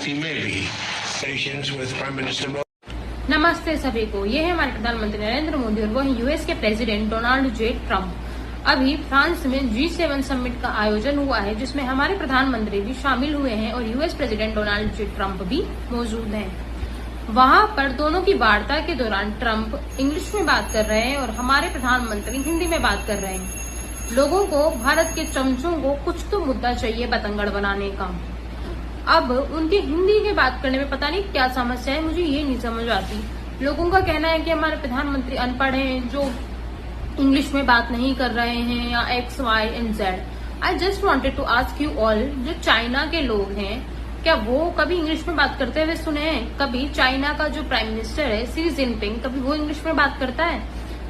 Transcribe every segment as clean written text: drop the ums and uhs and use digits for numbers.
राजनीति में भी रिलेशंस विद प्राइम मिनिस्टर। नमस्ते सभी को, ये है हमारे प्रधानमंत्री नरेंद्र मोदी और वो है यूएस के प्रेसिडेंट डोनाल्ड जे ट्रम्प। अभी फ्रांस में G7 समिट का आयोजन हुआ है, जिसमें हमारे प्रधानमंत्री भी शामिल हुए हैं और US president Donald J Trump भी मौजूद हैं। वहां पर दोनों की वार्ता के दौरान ट्रम्प इंग्लिश में बात कर रहे हैं और हमारे प्रधानमंत्री हिंदी में बात कर रहे हैं। लोगों को, भारत के चमचों को कुछ तो मुद्दा चाहिए बतंगड़ बनाने का। अब उनकी हिंदी के बात करने में पता नहीं क्या समस्या है, मुझे ये नहीं समझ आती। लोगों का कहना है कि हमारे प्रधानमंत्री अनपढ़ हैं, जो इंग्लिश में बात नहीं कर रहे हैं, या X, Y and Z। I just wanted to ask you all, जो चाइना के लोग हैं, क्या वो कभी इंग्लिश में बात करते हुए सुने हैं? कभी चाइना का जो प्राइम मिनिस्टर है शी जिनपिंग, कभी वो इंग्लिश में बात करता है?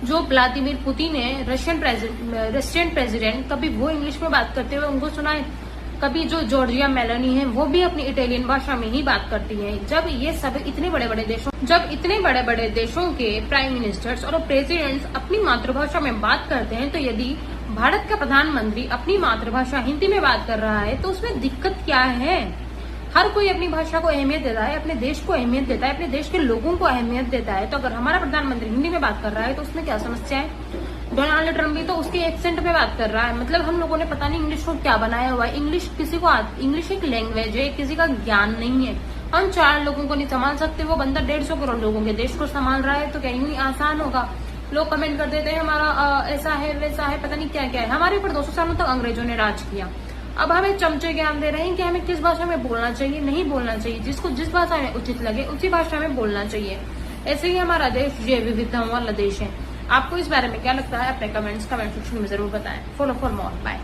जो व्लादिमीर पुतिन है रशियन प्रेसिडेंट, कभी वो इंग्लिश में बात करते हुए उनको सुना है? कभी जो जॉर्जिया मेलोनी है वो भी अपनी इटालियन भाषा में ही बात करती है। जब ये सब इतने बड़े बड़े देशों के प्राइम मिनिस्टर्स और प्रेसिडेंट्स अपनी मातृभाषा में बात करते हैं, तो यदि भारत का प्रधानमंत्री अपनी मातृभाषा हिंदी में बात कर रहा है तो उसमें दिक्कत क्या है? हर कोई अपनी भाषा को अहमियत देता है, अपने देश को अहमियत देता है, अपने देश के लोगों को अहमियत देता है। तो अगर हमारा प्रधानमंत्री हिंदी में बात कर रहा है तो उसमें क्या समस्या है? डोनाल्ड ट्रम्प भी तो उसके एक्सेंट में बात कर रहा है। मतलब हम लोगों ने पता नहीं इंग्लिश को क्या बनाया हुआ है। इंग्लिश एक लैंग्वेज है, किसी का ज्ञान नहीं है। हम 4 लोगों को नहीं संभाल सकते, वो बंदा 150 करोड़ लोगों के देश को संभाल रहा है, तो क्या यूं ही आसान होगा? लोग कमेंट कर देते हैं हमारा ऐसा है वैसा है, पता नहीं क्या क्या है। हमारे ऊपर 200 सालों तक अंग्रेजों ने राज किया। अब हमें चमचे ज्ञान दे रहे हैं कि हमें किस भाषा में बोलना चाहिए, नहीं बोलना चाहिए। जिसको जिस भाषा में उचित लगे उसी भाषा में बोलना चाहिए। ऐसे ही हमारा देश ये विविधताओं वाला देश है। आपको इस बारे में क्या लगता है? अपने कमेंट्स कमेंट सेक्शन में जरूर बताएं। Follow for more, bye.